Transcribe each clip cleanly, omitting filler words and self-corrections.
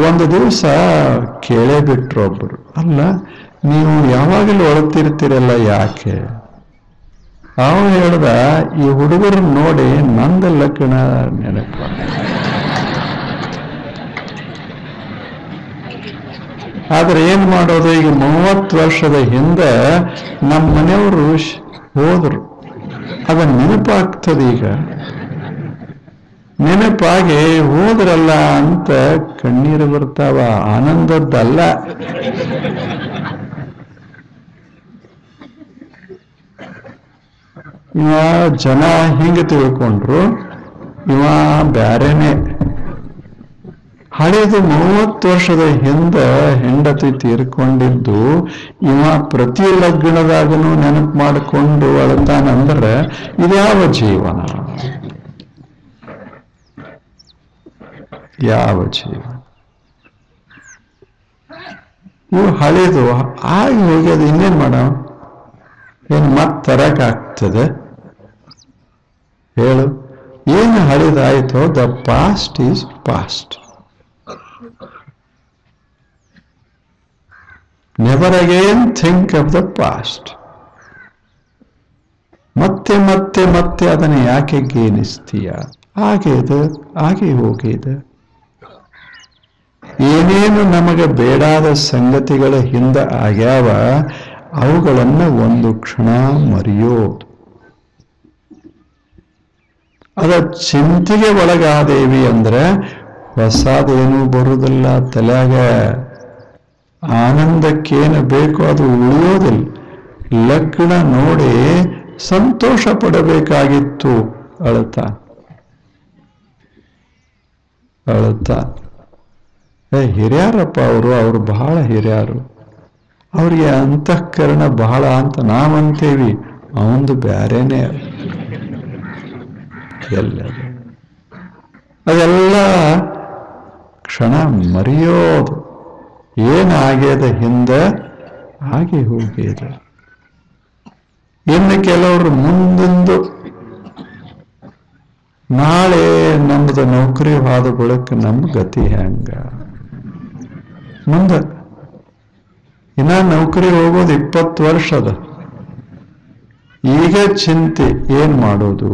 ಒಂದು ದಿವಸ ಕೇಳೇ ಬಿಟ್ರು ಒಬ್ಬರು, ಅಲ್ಲ ನೀವು ಯಾವಾಗಲೂ ಅಳುತ್ತಿರ್ತೀರಲ್ಲ ಯಾಕೆ? ಅವ ಹೇಳ್ದ, ಈ ಹುಡುಗರು ನೋಡಿ ನಂದ ಲಗ್ನ ನೆನಪ. ಆದ್ರೆ ಏನ್ ಮಾಡೋದು, ಈಗ 30 ವರ್ಷದ ಹಿಂದೆ ನಮ್ಮ ಮನೆಯವರು ಹೋದ್ರು, ಅದ ನೆನಪಾಗ್ತದೆ. ಈಗ ನೆನಪಾಗಿ ಹೋದ್ರಲ್ಲ ಅಂತ ಕಣ್ಣೀರು ಬರ್ತಾವ, ಆನಂದದ್ದಲ್ಲ. ಇವ ಜನ ಹಿಂಗ ತಿಳ್ಕೊಂಡ್ರು, ಇವ ಬ್ಯಾರೇನೆ. ಹಳೆದು 30 ವರ್ಷದ ಹಿಂದೆ ಹೆಂಡತಿ ತೀರ್ಕೊಂಡಿದ್ದು ಇವ ಪ್ರತಿ ಲಗ್ನದಾಗನು ನೆನಪು ಮಾಡಿಕೊಂಡು ಅಳ್ತಾನಂದ್ರೆ ಇದ್ಯಾವ ಜೀವನ? ಯಾವ ಜೀವನ? ಇವು ಹಳೆದು ಆಗಿ ಹೋಗ್ಯದು, ಇನ್ನೇನ್ ಮಾಡ? ಏನ್ ಮತ್ ತರಕಾಗ್ತದೆ ಹೇಳು? ಏನು ಹಳೆದಾಯ್ತೋ, the past is past. Never again think of the past. ಮತ್ತೆ ಮತ್ತೆ ಮತ್ತೆ ಅದನ್ನು ಯಾಕೆ ಗೇನಿಸ್ತೀಯ? ಹಾಗೆ ಹೋಗಿದೆ. ಏನೇನು ನಮಗೆ ಬೇಡಾದ ಸಂಗತಿಗಳ ಹಿಂದೆ ಆಗ್ಯಾವ, ಅವುಗಳನ್ನು ಒಂದು ಕ್ಷಣ ಮರೆಯೋದು. ಅದ ಚಿಂತೆಗೆ ಒಳಗಾದೇವಿ ಅಂದ್ರೆ ಹೊಸದೇನೂ ಬರುವುದಿಲ್ಲ ತಲೆಯಾಗ. ಆನಂದಕ್ಕೇನು ಬೇಕೋ ಅದು ಉಳಿಯೋದಿಲ್ಲ. ಲಗ್ನ ನೋಡಿ ಸಂತೋಷ ಪಡಬೇಕಾಗಿತ್ತು, ಅಳುತ್ತಾ ಹಿರಿಯಾರಪ್ಪ ಅವರು ಬಹಳ ಹಿರಿಯರು, ಅವ್ರಿಗೆ ಅಂತಃಕರಣ ಬಹಳ ಅಂತ ನಾವಂತೇವಿ, ಅವಂದು ಬ್ಯಾರೇನೆ. ಅದೆಲ್ಲ ಕ್ಷಣ ಮರೆಯೋದು. ಏನಾಗ್ಯದ ಹಿಂದೆ ಹಾಗೆ ಹೋಗ್ಯದ. ಇನ್ನು ಕೆಲವರು ಮುಂದೊಂದು ನಾಳೆ ನಮ್ದು ನೌಕರಿ ಹೋದ ಬಳಿಕ ನಮ್ಮ ಗತಿ ಹೆಂಗ? ಮುಂದೆ ಇನ್ನ ನೌಕರಿ ಹೋಗೋದು 20 ವರ್ಷದ. ಈಗ ಚಿಂತೆ ಏನ್ ಮಾಡೋದು?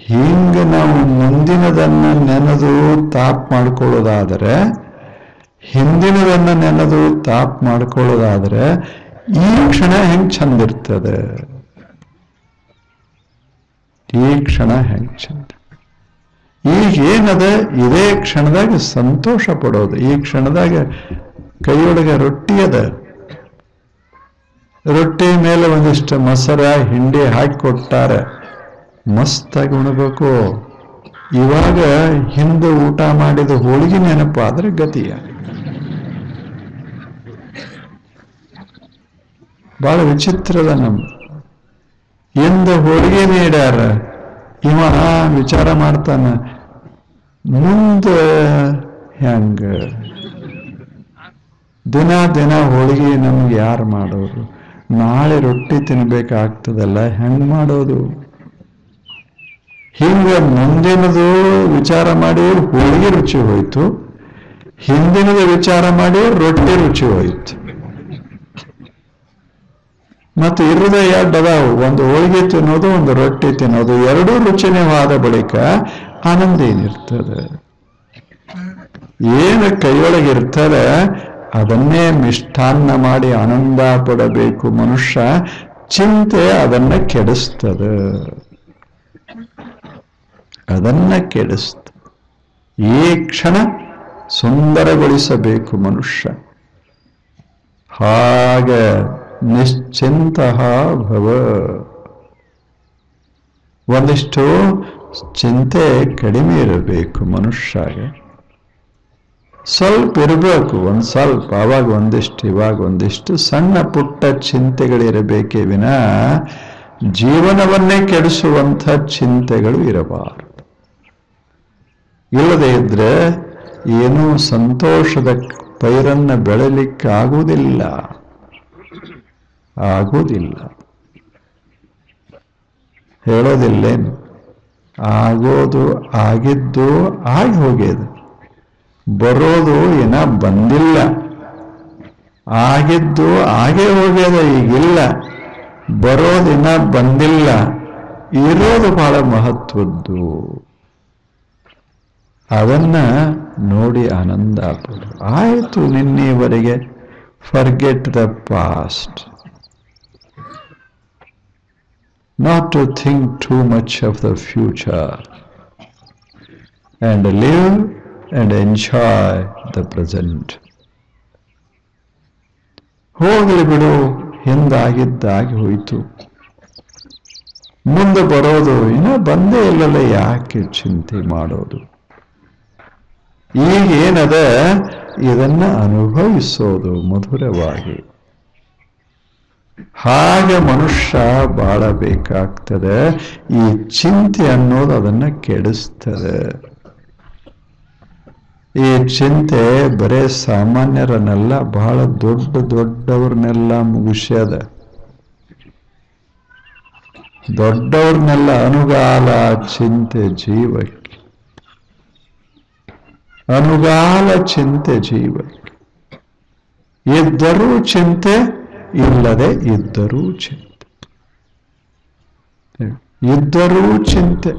ಹಿಂಗ ನಾವು ಮುಂದಿನದನ್ನ ನೆನೆದು ತಾಪ್ ಮಾಡ್ಕೊಳ್ಳೋದಾದರೆ, ಹಿಂದಿನದನ್ನ ನೆನೆದು ತಾಪ್ ಮಾಡ್ಕೊಳ್ಳೋದಾದ್ರೆ ಈ ಕ್ಷಣ ಹೆಂಗ್ ಚಂದಿರ್ತದೆ? ಈ ಕ್ಷಣ ಹೆಂಗ್ ಚಂದ? ಈಗೇನದ ಇದೇ ಕ್ಷಣದಾಗ ಸಂತೋಷ ಪಡೋದು. ಈ ಕ್ಷಣದಾಗ ಕೈಯೊಳಗೆ ರೊಟ್ಟಿ ಅದ, ರೊಟ್ಟಿ ಮೇಲೆ ಒಂದಿಷ್ಟು ಮೊಸರ ಹಿಂಡಿ ಹಾಕಿ ಕೊಡ್ತಾರೆ, ಮಸ್ತಾಗಿ ಉಣಬೇಕು. ಇವಾಗ ಹಿಂದೆ ಊಟ ಮಾಡಿದ ಹೋಳಿಗೆ ನೆನಪಾದ್ರೆ ಗತಿಯ. ಬಹಳ ವಿಚಿತ್ರದ ಎಂದ ಹೋಳಿಗೆ ನೀಡ್ಯಾರ, ಇವ ವಿಚಾರ ಮಾಡ್ತಾನ ಮುಂದ ಹೆಂಗ? ದಿನ ಹೋಳಿಗೆ ನಮ್ಗೆ ಯಾರು ಮಾಡೋರು? ನಾಳೆ ರೊಟ್ಟಿ ತಿನ್ಬೇಕಾಗ್ತದಲ್ಲ, ಹೆಂಗ್ ಮಾಡೋದು? ಹಿಂಗ ಮುಂದಿನದು ವಿಚಾರ ಮಾಡಿ ಹೋಳಿಗೆ ರುಚಿ ಹೋಯ್ತು, ಹಿಂದಿನದು ವಿಚಾರ ಮಾಡಿ ರೊಟ್ಟಿ ರುಚಿ ಹೋಯ್ತು. ಮತ್ತು ಇರುದ ಎರಡು ಅದಾವು, ಒಂದು ಹೋಳಿಗೆ ತಿನ್ನೋದು, ಒಂದು ರೊಟ್ಟಿ ತಿನ್ನೋದು. ಎರಡೂ ರುಚಿನೇವಾದ ಬಳಿಕ ಆನಂದ ಏನಿರ್ತದೆ? ಏನು ಕೈಯೊಳಗಿರ್ತದೆ ಅದನ್ನೇ ಮಿಷ್ಟಾನ್ನ ಮಾಡಿ ಆನಂದ ಪಡಬೇಕು ಮನುಷ್ಯ. ಚಿಂತೆ ಅದನ್ನ ಕೆಡಿಸ್ತದೆ, ಅದನ್ನ ಕೆಡಿಸ್ತ. ಈ ಕ್ಷಣ ಸುಂದರಗೊಳಿಸಬೇಕು ಮನುಷ್ಯ. ಹಾಗೆ ನಿಶ್ಚಿಂತ ಭವ. ಒಂದಿಷ್ಟು ಚಿಂತೆ ಕಡಿಮೆ ಇರಬೇಕು ಮನುಷ್ಯಗೆ, ಸ್ವಲ್ಪ ಇರಬೇಕು, ಒಂದು ಸ್ವಲ್ಪ. ಆವಾಗ ಒಂದಿಷ್ಟು, ಇವಾಗ ಒಂದಿಷ್ಟು ಸಣ್ಣ ಪುಟ್ಟ ಚಿಂತೆಗಳಿರಬೇಕೇ ವಿನ ಜೀವನವನ್ನೇ ಕೆಡಿಸುವಂಥ ಚಿಂತೆಗಳು ಇರಬಾರದು. ಇಲ್ಲದೆ ಇದ್ರೆ ಏನೂ ಸಂತೋಷದ ಪೈರನ್ನ ಬೆಳಲಿಕ್ಕೆ ಆಗುವುದಿಲ್ಲ. ಹೇಳೋದಿಲ್ಲೇನು? ಆಗೋದು ಆಗಿದ್ದು ಆಗಿ ಹೋಗ್ಯದು. ಬರೋದು ಏನ ಬಂದಿಲ್ಲ, ಆಗಿದ್ದು ಹಾಗೆ ಹೋಗ್ಯದ, ಈಗಿಲ್ಲ. ಬರೋದಿನ ಬಂದಿಲ್ಲ, ಇರೋದು ಬಹಳ ಮಹತ್ವದ್ದು. ಅದನ್ನ ನೋಡಿ ಆನಂದ ಪಡು. ಆಯಿತು, ನಿನ್ನೆವರೆಗೆ forget the past, not to think too much of the future, and live and enjoy the present. ಹೋಗಲಿ ಬಿಡು, ಹಿಂದಾಗಿದ್ದಾಗಿ ಹೋಯಿತು, ಮುಂದೆ ಬರೋದು ಇನ್ನ ಬಂದೇ ಇಲ್ಲಲ್ಲ, ಯಾಕೆ ಚಿಂತೆ ಮಾಡೋದು? ಈಗೇನದ ಇದನ್ನ ಅನುಭವಿಸೋದು ಮಧುರವಾಗಿ. ಹಾಗೆ ಮನುಷ್ಯ ಬಾಳಬೇಕಾಗ್ತದೆ. ಈ ಚಿಂತೆ ಅನ್ನೋದು ಅದನ್ನ ಕೆಡಿಸ್ತದೆ. ಈ ಚಿಂತೆ ಬರೇ ಸಾಮಾನ್ಯರನ್ನೆಲ್ಲ, ಬಹಳ ದೊಡ್ಡ ದೊಡ್ಡವ್ರನ್ನೆಲ್ಲ ಮುಗಿಸ್ಯದ. ದೊಡ್ಡವ್ರನ್ನೆಲ್ಲ ಅನುಗಾಲ ಚಿಂತೆ ಜೀವಕ್ಕೆ, ಅನುಗಾಲ ಚಿಂತೆ ಜೀವಕ್ಕೆ. ಇದ್ದರೂ ಚಿಂತೆ, ಇಲ್ಲದೆ ಇದ್ದರೂ ಚಿಂತೆ. ಇದ್ದರೂ ಚಿಂತೆ,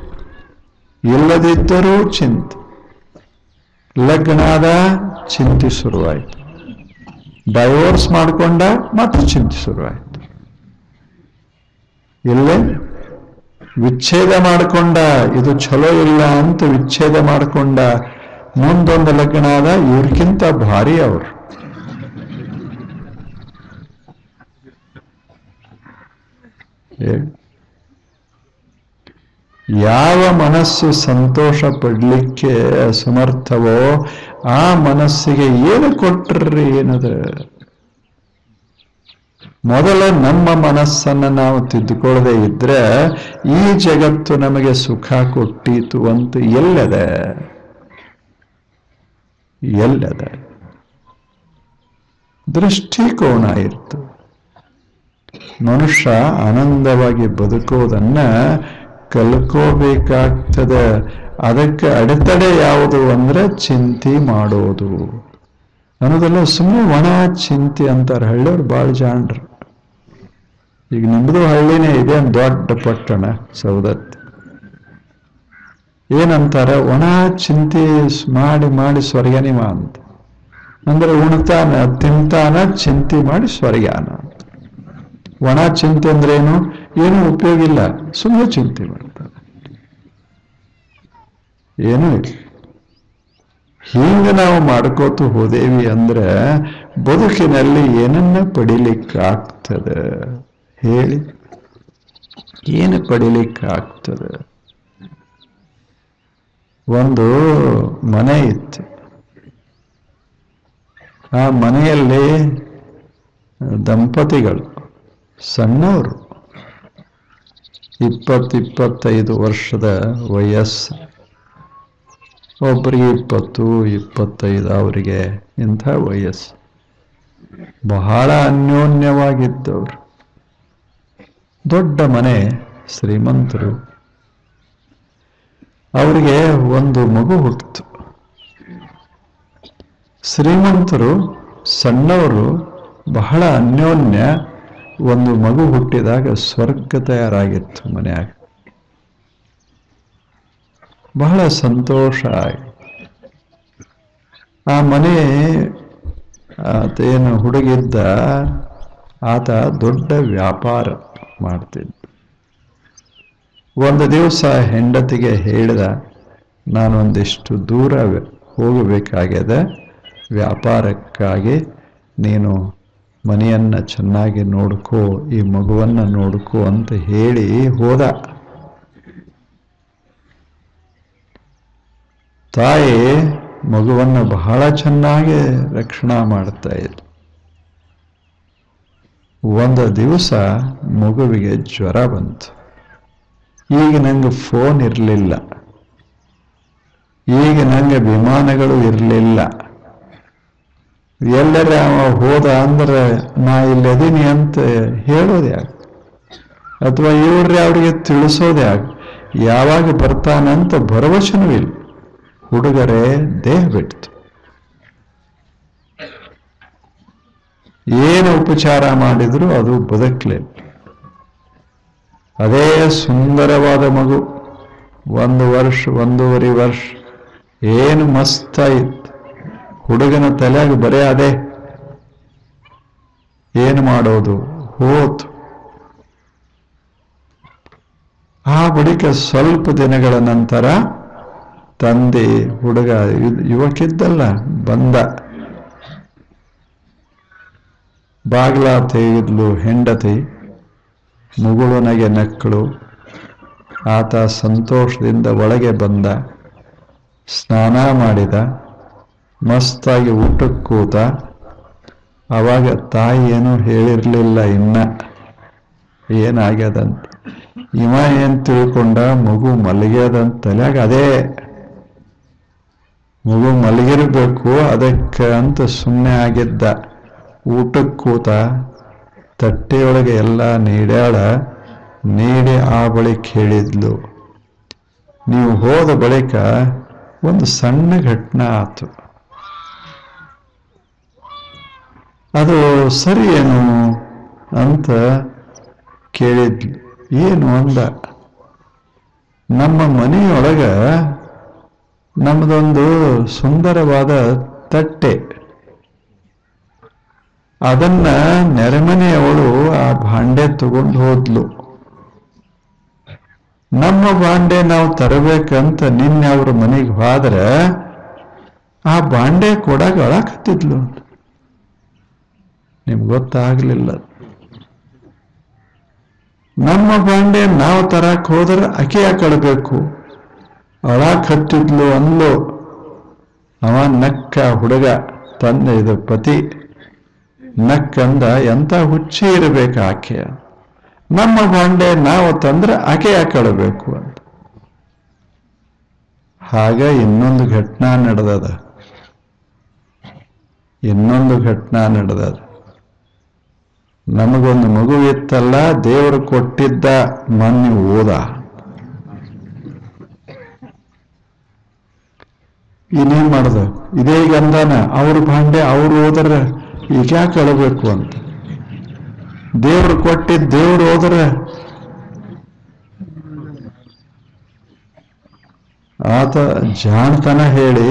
ಇಲ್ಲದಿದ್ದರೂ ಚಿಂತೆ. ಲಗ್ನಾದ ಚಿಂತೆ ಶುರುವಾಯಿತು, ಡೈವೋರ್ಸ್ ಮಾಡಿಕೊಂಡ ಮತ್ತೆ ಚಿಂತೆ ಶುರುವಾಯಿತು. ಇಲ್ಲೇ ವಿಚ್ಛೇದ ಮಾಡಿಕೊಂಡ, ಇದು ಚಲೋ ಇಲ್ಲ ಅಂತ ವಿಚ್ಛೇದ ಮಾಡಿಕೊಂಡ. ಮುಂದೊಂದು ಲಗ್ನಾದ, ಇವ್ರಿಗಿಂತ ಭಾರಿ ಅವರು. ಯಾವ ಮನಸ್ಸು ಸಂತೋಷ ಪಡ್ಲಿಕ್ಕೆ ಅಸಮರ್ಥವೋ ಆ ಮನಸ್ಸಿಗೆ ಏನು ಕೊಟ್ರಿ ಏನದ? ಮೊದಲ ನಮ್ಮ ಮನಸ್ಸನ್ನು ನಾವು ತಿದ್ದುಕೊಳ್ಳದೆ ಇದ್ರೆ ಈ ಜಗತ್ತು ನಮಗೆ ಸುಖ ಕೊಟ್ಟೀತು ಅಂತ ಎಲ್ಲದ? ಎಲ್ಲದ? ದೃಷ್ಟಿಕೋನ ಇತ್ತು. ಮನುಷ್ಯ ಆನಂದವಾಗಿ ಬದುಕೋದನ್ನ ಕಲ್ಕೋಬೇಕಾಗ್ತದೆ. ಅದಕ್ಕೆ ಅಡೆತಡೆ ಯಾವುದು ಅಂದ್ರೆ ಚಿಂತೆ ಮಾಡೋದು ಅನ್ನೋದೆಲ್ಲ. ಸುಮ್ಮನೆ ಒಣ ಚಿಂತೆ ಅಂತಾರೆ ಹಳ್ಳಿಯವ್ರು, ಭಾಳ ಜಾಣ್ರು. ಈಗ ನಿಮ್ದು ಹಳ್ಳಿನೇ ಇದೆ, ದೊಡ್ಡ ಪಟ್ಟಣ ಸೌದತ್ತಿ. ಏನಂತಾರೆ? ಒಣ ಚಿಂತೆ ಮಾಡಿ ಮಾಡಿ ಸ್ವರ್ಗನಿಮ ಅಂತ. ಅಂದ್ರೆ ಉಣ್ತಾನ ತಿಂತಾನ ಚಿಂತೆ ಮಾಡಿ ಸ್ವರ್ಗಾನ. ಒಣ ಚಿಂತೆ ಅಂದ್ರೇನು? ಏನೂ ಉಪಯೋಗ ಇಲ್ಲ, ಸುಮ್ಮನೆ ಚಿಂತೆ ಮಾಡ್ತಾರೆ, ಏನೂ ಇಲ್ಲ. ಹೀಗ ನಾವು ಮಾಡ್ಕೋತು ಹೋದೇವಿ ಅಂದ್ರೆ ಬದುಕಿನಲ್ಲಿ ಏನನ್ನ ಪಡಿಲಿಕ್ಕಾಗ್ತದೆ ಹೇಳಿ? ಏನು ಪಡಿಲಿಕ್ಕಾಗ್ತದೆ? ಒಂದು ಮನೆ ಇತ್ತು. ಆ ಮನೆಯಲ್ಲಿ ದಂಪತಿಗಳು ಸಣ್ಣವರು, 20-25 ವರ್ಷದ ವಯಸ್ಸು. ಒಬ್ಬರಿಗೆ 20-25, ಅವರಿಗೆ ಇಂಥ ವಯಸ್ಸು. ಬಹಳ ಅನ್ಯೋನ್ಯವಾಗಿದ್ದವರು. ದೊಡ್ಡ ಮನೆ, ಶ್ರೀಮಂತರು. ಅವರಿಗೆ ಒಂದು ಮಗು ಹುಟ್ಟಿತು. ಶ್ರೀಮಂತರು, ಸಣ್ಣವರು, ಬಹಳ ಅನ್ಯೋನ್ಯ. ಒಂದು ಮಗು ಹುಟ್ಟಿದಾಗ ಸ್ವರ್ಗ ತಯಾರಾಗಿತ್ತು ಮನೆಯಾಗ. ಬಹಳ ಸಂತೋಷ ಆಗಿ ಆ ಮನೆ ಆತೇನು ಹುಡುಗಿದ್ದ, ಆತ ದೊಡ್ಡ ವ್ಯಾಪಾರ ಮಾಡ್ತಿದ್ದ. ಒಂದು ದಿವಸ ಹೆಂಡತಿಗೆ ಹೇಳಿದ, ನಾನೊಂದಿಷ್ಟು ದೂರ ಹೋಗಬೇಕಾಗ್ಯದ ವ್ಯಾಪಾರಕ್ಕಾಗಿ, ನೀನು ಮನೆಯನ್ನ ಚೆನ್ನಾಗಿ ನೋಡ್ಕೋ, ಈ ಮಗುವನ್ನ ನೋಡ್ಕೋ ಅಂತ ಹೇಳಿ ಹೋದ. ತಾಯಿ ಮಗುವನ್ನ ಬಹಳ ಚೆನ್ನಾಗಿ ರಕ್ಷಣಾ ಮಾಡ್ತಾ ಇದ್ಲು. ಒಂದು ದಿವಸ ಮಗುವಿಗೆ ಜ್ವರ ಬಂತು. ಈಗ ನಂಗೆ ಫೋನ್ ಇರಲಿಲ್ಲ, ಈಗ ನಂಗೆ ವಿಮಾನಗಳು ಇರಲಿಲ್ಲ. ಎಲ್ಲರ ಅವ ಹೋದ ಅಂದ್ರೆ ನಾ ಇಲ್ಲದೀನಿ ಅಂತ ಹೇಳೋದು ಯಾಕೆ? ಅಥವಾ ಇವ್ರೆ ಅವ್ರಿಗೆ ತಿಳಿಸೋದು ಯಾಕೆ? ಯಾವಾಗ ಬರ್ತಾನಂತ ಭರವಸೆನೂ ಇಲ್ಲ. ಹುಡುಗರೇ ದೇಹ ಬಿಡ್ತು. ಏನು ಉಪಚಾರ ಮಾಡಿದ್ರು ಅದು ಬದುಕಲಿಲ್ಲ. ಅದೇ ಸುಂದರವಾದ ಮಗು, 1 ವರ್ಷ 1.5 ವರ್ಷ, ಏನು ಮಸ್ತಾಯಿತ್ತು. ಹುಡುಗನ ತಲೆಯಾಗ ಬರೇ ಅದೇ. ಏನು ಮಾಡೋದು, ಹೋತು. ಆ ಬಳಿಕ ಸ್ವಲ್ಪ ದಿನಗಳ ನಂತರ ತಂದೆ, ಹುಡುಗ ಯುವಕಿದ್ದಲ್ಲ, ಬಂದ. ಬಾಗ್ಲ ತೆಗೆದ್ಲು ಹೆಂಡತಿ, ಮುಗುಳುನಗೆ ನಕ್ಕಳು. ಆತ ಸಂತೋಷದಿಂದ ಒಳಗೆ ಬಂದ, ಸ್ನಾನ ಮಾಡಿದ, ಮಸ್ತಾಗಿ ಊಟಕ್ಕೆ ಕೂತ. ಅವಾಗ ತಾಯಿ ಏನೂ ಹೇಳಿರ್ಲಿಲ್ಲ ಇನ್ನ ಏನಾಗ್ಯದಂತ. ಇವ ಏನ್ ತಿಳ್ಕೊಂಡ, ಮಗು ಮಲಗ್ಯದಂತ ತಲೆಯಾಗ ಅದೇ. ಮಗು ಮಲಗಿರ್ಬೇಕು ಅದಕ್ಕೆ ಅಂತ ಸುಮ್ಮನೆ ಆಗಿದ್ದ. ಊಟಕ್ಕೆ ಕೂತ, ತಟ್ಟೆಯೊಳಗೆ ಎಲ್ಲ ನೀಡ್ಯಾಳ. ನೀಡಿ ಆ ಬಳಿಕ ಹೇಳಿದ್ಲು, ನೀವು ಹೋದ ಬಳಿಕ ಒಂದು ಸಣ್ಣ ಘಟನೆ ಆತು. ಅದು ಸರಿ ಏನು ಅಂತ ಕೇಳಿದ್ಲು. ಏನು ಅಂದ. ನಮ್ಮ ಮನೆಯೊಳಗ ನಮ್ಮದೊಂದು ಸುಂದರವಾದ ತಟ್ಟೆ, ಅದನ್ನ ನೆರೆಮನೆಯವಳು ಆ ಭಾಂಡೆ ತಗೊಂಡು ಹೋದ್ಲು. ನಮ್ಮ ಭಾಂಡೆ ನಾವು ತರಬೇಕಂತ ನಿನ್ನೆ ಅವ್ರ ಮನೆಗೆ ಹೋದ್ರೆ ಆ ಭಾಂಡೆ ಕೊಡಾಗ ಅಳಕತ್ತಿದ್ಲು. ನಿಮ್ಗೆ ಗೊತ್ತಾಗ್ಲಿಲ್ಲ. ನಮ್ಮ ಭಾಂಡೆ ನಾವು ತರಕ್ ಹೋದ್ರೆ ಆಕೆ ಯಾಕೆ ಅಳಬೇಕು, ಅಳಾಕ್ ಹತ್ತಿದ್ಲು ಅಂದ್ಲು. ಅವ ನಕ್ಕ, ಹುಡುಗ ತಂದೆ ಇದು ಪತಿ ನಕ್ಕಂದ, ಎಂತ ಹುಚ್ಚಿ ಇರಬೇಕು ಆಕೆ, ನಮ್ಮ ಭಾಂಡೆ ನಾವು ತಂದ್ರೆ ಆಕೆ ಯಾಕೆ ಅಳಬೇಕು ಅಂತ. ಹಾಗ ಇನ್ನೊಂದು ಘಟನಾ ನಡೆದದ. ನಮಗೊಂದು ಮಗು ಇತ್ತಲ್ಲ, ದೇವರು ಕೊಟ್ಟಿದ್ದ, ಮೊನ್ನೆ ಓದ. ಇನ್ನೇನ್ ಮಾಡ್ದ, ಇದೇ ಗಂಧನ ಅವ್ರ ಭಾಂಡೆ ಅವ್ರು ಹೋದ್ರ ಈಗ ಯಾಕೆ ಅಳಬೇಕು ಅಂತ. ದೇವ್ರು ಕೊಟ್ಟಿದ್ದ ದೇವ್ರು ಹೋದ್ರ ಆತ ಜಾಣತನ ಹೇಳಿ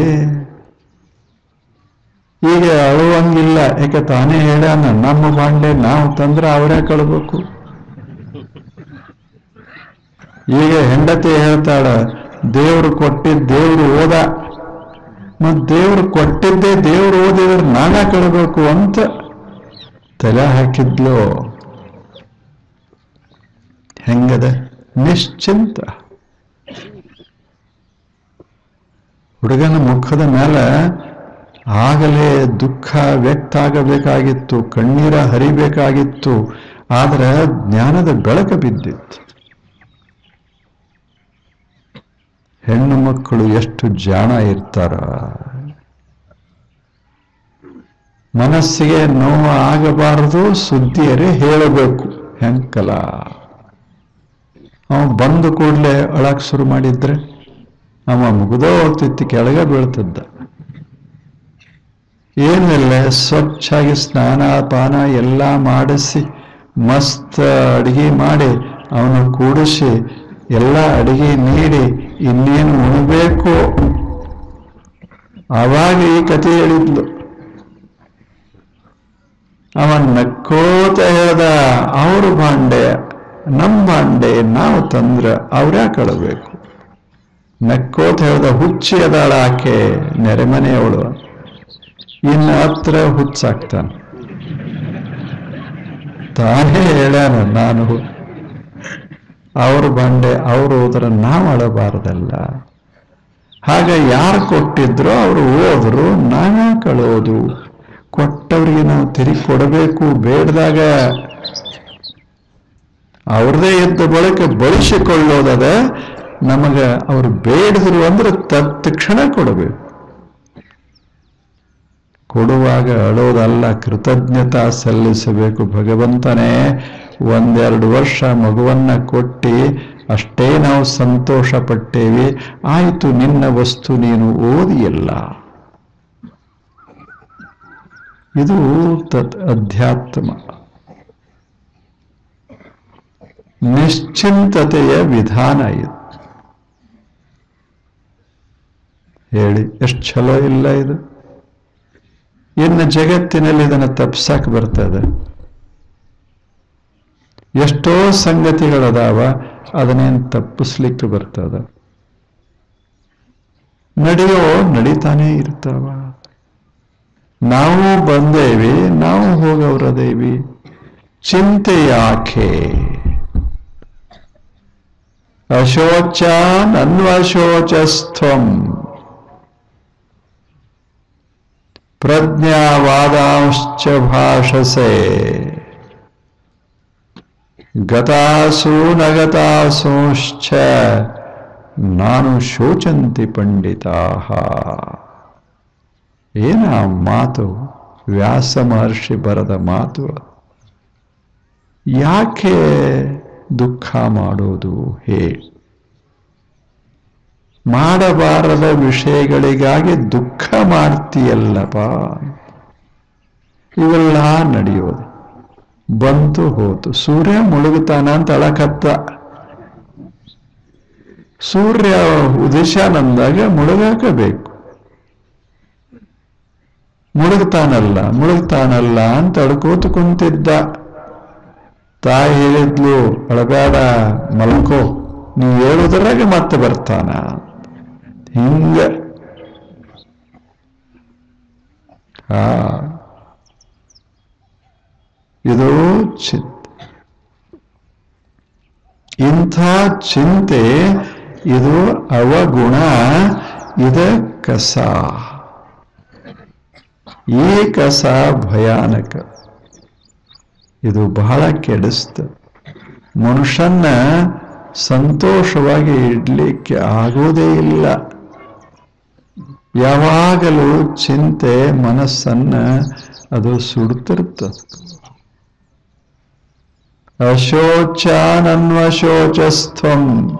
ಈಗ ಅಳುವಂಗಿಲ್ಲ. ಯಾಕೆ ತಾನೇ ಹೇಳ್ಯಾನ, ನಮ್ಮ ಭಾಂಡೆ ನಾವು ತಂದ್ರೆ ಅವರೇ ಕಳ್ಬೇಕು. ಈಗ ಹೆಂಡತಿ ಹೇಳ್ತಾಳ, ದೇವ್ರು ಕೊಟ್ಟಿದ್ದ ದೇವ್ರು ಓದ, ಮತ್ ದೇವ್ರು ಕೊಟ್ಟಿದ್ದೇ ದೇವ್ರು ಓದಿದ್ರೆ ನಾನಾ ಕಳ್ಬೇಕು ಅಂತ ತಲೆ ಹಾಕಿದ್ಲು. ಹೆಂಗದ ನಿಶ್ಚಿಂತ. ಹುಡುಗನ ಮುಖದ ಮೇಲೆ ಆಗಲೇ ದುಃಖ ವ್ಯಕ್ತ ಆಗಬೇಕಾಗಿತ್ತು, ಕಣ್ಣೀರ ಹರಿಬೇಕಾಗಿತ್ತು. ಆದ್ರೆ ಜ್ಞಾನದ ಬೆಳಕು ಬಿದ್ದಿತ್ತು. ಹೆಣ್ಣು ಮಕ್ಕಳು ಎಷ್ಟು ಜಾಣ ಇರ್ತಾರ. ಮನಸ್ಸಿಗೆ ನೋವು ಆಗಬಾರದು, ಸುದ್ದಿಯರೇ ಹೇಳಬೇಕು. ಹೆಂಕಲ ಅವ ಬಂದು ಕೂಡಲೇ ಅಳಕ್ ಶುರು ಮಾಡಿದ್ರೆ ಅವ ಮುಗಿದೋ ಹೋಗ್ತಿತ್ತು, ಕೆಳಗೆ ಬೀಳ್ತಿದ್ದ. ಏನಿಲ್ಲ, ಸ್ವಚ್ಛಾಗಿ ಸ್ನಾನ ಪಾನ ಎಲ್ಲ ಮಾಡಿಸಿ ಮಸ್ತ್ ಅಡಿಗೆ ಮಾಡಿ ಅವನು ಕೂಡಿಸಿ ಎಲ್ಲ ಅಡಿಗೆ ನೀಡಿ ಇನ್ನೇನು ಉಣಬೇಕು. ಆವಾಗ ಈ ಕಥೆ ಹೇಳಿದ್ಲು. ಅವನ್ ನಕ್ಕೋತ ಹೇಳ್ದ, ಅವ್ರ ಭಾಂಡೆ ನಮ್ಮ ಭಾಂಡೆ ನಾವು ತಂದ್ರ ಅವ್ರ್ಯಾ ಕಳಬೇಕು. ನಕ್ಕೋತ ಹೇಳ್ದ, ಹುಚ್ಚಿ ಅದಾಳ ಆಕೆ ನೆರೆಮನೆಯವಳು, ಇನ್ನು ಹತ್ರ ಹುಚ್ಚಾಗ್ತಾನ. ತಾನೇ ಹೇಳ್ಯಾನ, ನಾನು ಅವ್ರ ಬಂಡೆ ಅವ್ರು ಹೋದ್ರೆ ನಾವು ಅಳಬಾರ್ದಲ್ಲ. ಹಾಗ ಯಾರು ಕೊಟ್ಟಿದ್ರು ಅವರು ಹೋದ್ರು, ನಾನಾ ಕಳೋದು. ಕೊಟ್ಟವ್ರಿಗೆ ನಾವು ತಿರುಗಿ ಕೊಡಬೇಕು. ಬೇಡ್ದಾಗ ಅವ್ರದೇ ಇದ್ದ ಬಳಿಕ ಬಳಸಿಕೊಳ್ಳೋದದ. ನಮಗ ಅವ್ರು ಬೇಡಿದ್ರು ಅಂದ್ರೆ ತತ್ಕ್ಷಣ ಕೊಡಬೇಕು. ಕೊಡುವಾಗ ಅಳೋದಲ್ಲ, ಕೃತಜ್ಞತಾ ಸಲ್ಲಿಸಬೇಕು. ಭಗವಂತನೇ, 1-2 ವರ್ಷ ಮಗುವನ್ನ ಕೊಟ್ಟಿ ಅಷ್ಟೇ ನಾವು ಸಂತೋಷ ಪಟ್ಟೇವಿ. ಆಯಿತು, ನಿನ್ನ ವಸ್ತು ನೀನು ಓದಿಯಲ್ಲ. ಇದು ತತ್ ಅಧ್ಯಾತ್ಮ. ನಿಶ್ಚಿಂತತೆಯ ವಿಧಾನ ಇದು. ಹೇಳಿ ಎಷ್ಟು ಚಲೋ ಇಲ್ಲ ಇದು? ಇನ್ನು ಜಗತ್ತಿನಲ್ಲಿ ಇದನ್ನು ತಪ್ಸಕ್ ಬರ್ತದೆ. ಎಷ್ಟೋ ಸಂಗತಿಗಳದಾವ, ಅದನ್ನೇನು ತಪ್ಪಿಸ್ಲಿಕ್ಕೆ ಬರ್ತದ? ನಡೀತಾನೇ ಇರ್ತಾವ. ನಾವು ಬಂದೇವಿ, ನಾವು ಹೋಗವ್ರದೇವಿ. ಚಿಂತೆ ಯಾಕೆ? ಅಶೋಚಾನ್ ಅನ್ವಶೋಚಸ್ಥಂ ಪ್ರಜ್ಞಾವಾದಾಂಶ್ಚ ಭಾಷಸೆ ಗತಾಸು ನಗತಾಸೂಶ್ಚ ನಾನು ಶೋಚಂತಿ ಪಂಡಿತಾಃ. ಏನ ಮಾತು? ವ್ಯಾಸ ಮಹರ್ಷಿ ಬರೆದ ಮಾತು. ಯಾಕೆ ದುಃಖ ಮಾಡೋದು? ಹೇಳಿ. ಮಾಡಬಾರದ ವಿಷಯಗಳಿಗಾಗಿ ದುಃಖ ಮಾಡ್ತೀಯಲ್ಲಪ್ಪ. ಇವೆಲ್ಲ ನಡೆಯೋದು. ಬಂತು ಹೋತು. ಸೂರ್ಯ ಮುಳುಗುತ್ತಾನ ಅಂತ ಅಳಕತ್ತ. ಸೂರ್ಯ ಉದಿಶಾನಂದಾಗ ಮುಳುಗಾಕಬೇಕು. ಮುಳುಗ್ತಾನಲ್ಲ ಅಂತ ಅಳ್ಕೋತು ಕುಂತಿದ್ದ. ತಾಯಿ ಹೇಳಿದ್ಲು, ಅಳಬೇಡ, ಮಲ್ಕೋ, ನೀವು ಹೇಳುವುದರಾಗೆ ಮತ್ತೆ ಬರ್ತಾನ. ಹಿಂಗ ಇದು ಇಂಥ ಚಿಂತೆ, ಇದು ಅವಗುಣ, ಇದ ಕಸ. ಈ ಕಸ ಭಯಾನಕ. ಇದು ಬಹಳ ಕೆಡಿಸ್ತ. ಮನುಷ್ಯನ್ನ ಸಂತೋಷವಾಗಿ ಇಡ್ಲಿಕ್ಕೆ ಆಗೋದೇ ಇಲ್ಲ. ಯಾವಾಗಲೂ ಚಿಂತೆ ಮನಸ್ಸನ್ನ ಅದು ಸುಡ್ತಿರ್ತದೆ. ಅಶೋಚಾನನ್ವಶೋಚಸ್ಥಂ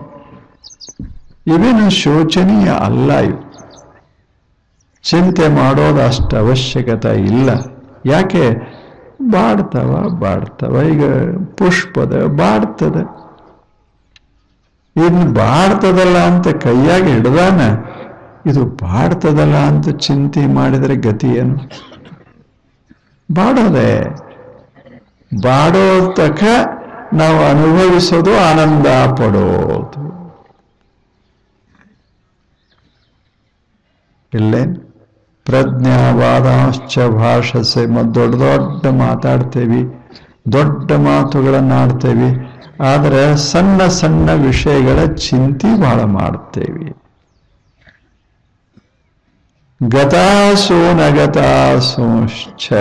ಇವೇನು ಶೋಚನೀಯ ಅಲ್ಲ. ಇವು ಚಿಂತೆ ಮಾಡೋದು ಅಷ್ಟು ಅವಶ್ಯಕತೆ ಇಲ್ಲ. ಯಾಕೆ? ಬಾಡ್ತವ. ಈಗ ಪುಷ್ಪದ ಬಾಡ್ತದೆ. ಇನ್ನು ಬಾಡ್ತದಲ್ಲ ಅಂತ ಕೈಯಾಗಿ ಹಿಡ್ದಾನ, ಇದು ಬಾಡ್ತದಲ್ಲ ಅಂತ ಚಿಂತೆ ಮಾಡಿದರೆ ಗತಿ ಏನು? ಬಾಡೋ ತಕ ನಾವು ಅನುಭವಿಸೋದು, ಆನಂದ ಪಡೋದು. ಇಲ್ಲೇ ಪ್ರಜ್ಞಾವಾದಾಂಶ್ಚ ಭಾಷಸೆ. ದೊಡ್ಡ ದೊಡ್ಡ ಮಾತಾಡ್ತೇವಿ, ದೊಡ್ಡ ಮಾತುಗಳನ್ನಾಡ್ತೇವಿ. ಆದರೆ ಸಣ್ಣ ಸಣ್ಣ ವಿಷಯಗಳ ಚಿಂತೆ ಬಹಳ ಮಾಡ್ತೇವಿ. ಗತಾಸು ನಗತಾಸೂಶ್ಚ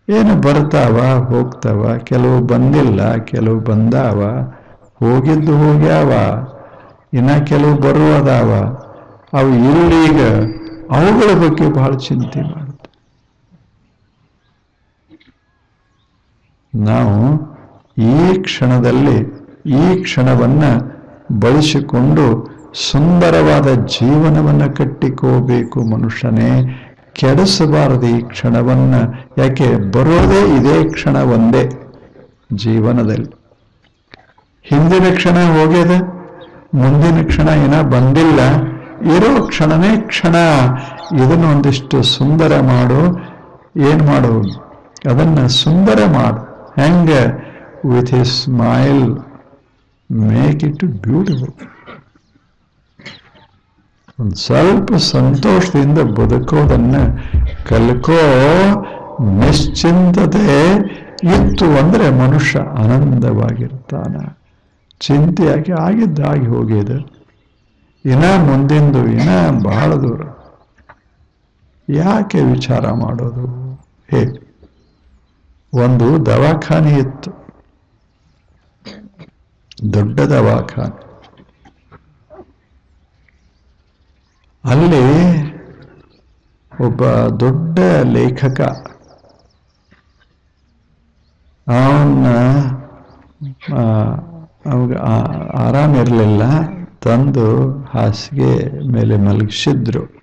ಏನು ಬರ್ತಾವ ಹೋಗ್ತಾವ. ಕೆಲವು ಬಂದಿಲ್ಲ, ಕೆಲವು ಬಂದಾವ. ಹೋಗಿದ್ದು ಹೋಗ್ಯಾವ, ಇನ್ನ ಕೆಲವು ಬರುವುದಾವ. ಅವು ಇಲ್ಲೀಗ ಅವುಗಳ ಬಗ್ಗೆ ಬಹಳ ಚಿಂತೆ ಮಾಡುತ್ತೆ. ನಾವು ಈ ಕ್ಷಣದಲ್ಲಿ ಈ ಕ್ಷಣವನ್ನ ಬಳಸಿಕೊಂಡು ಸುಂದರವಾದ ಜೀವನವನ್ನು ಕಟ್ಟಿಕೋಬೇಕು. ಮನುಷ್ಯನೇ ಕೆಡಿಸಬಾರದು ಈ ಕ್ಷಣವನ್ನ. ಯಾಕೆ? ಬರೋದೇ ಇದೇ ಕ್ಷಣ ಒಂದೇ ಜೀವನದಲ್ಲಿ. ಹಿಂದಿನ ಕ್ಷಣ ಹೋಗ್ಯದ, ಮುಂದಿನ ಕ್ಷಣ ಏನ ಬಂದಿಲ್ಲ. ಇರೋ ಕ್ಷಣನೇ ಕ್ಷಣ. ಇದನ್ನು ಒಂದಿಷ್ಟು ಸುಂದರ ಮಾಡು. ಏನ್ ಮಾಡು? ಅದನ್ನ ಸುಂದರ ಮಾಡು. ಹೆಂಗ? With A smile make it beautiful. ಒಂದು ಸ್ವಲ್ಪ ಸಂತೋಷದಿಂದ ಬದುಕೋದನ್ನ ಕಲ್ಕೋ. ನಿಶ್ಚಿಂತತೆ ಇತ್ತು ಅಂದ್ರೆ ಮನುಷ್ಯ ಆನಂದವಾಗಿರ್ತಾನ. ಚಿಂತೆಯಾಗಿ ಆಗಿದ್ದಾಗಿ ಹೋಗಿದೆ. ಇನ್ನ ಮುಂದಿಂದು ಇನ್ನ ಬಹಳ ದೂರ. ಯಾಕೆ ವಿಚಾರ ಮಾಡೋದು? ಹೇಗೆ? ಒಂದು ದವಾಖಾನೆ ಇತ್ತು, ದೊಡ್ಡ ದವಾಖಾನೆ. ಅಲ್ಲಿ ಒಬ್ಬ ದೊಡ್ಡ ಲೇಖಕ, ಅವನ್ನ ಅವಾಗ ಆರಾಮಿರಲಿಲ್ಲ. ತಂದು ಹಾಸಿಗೆ ಮೇಲೆ ಮಲಗಿಸಿದ್ರು.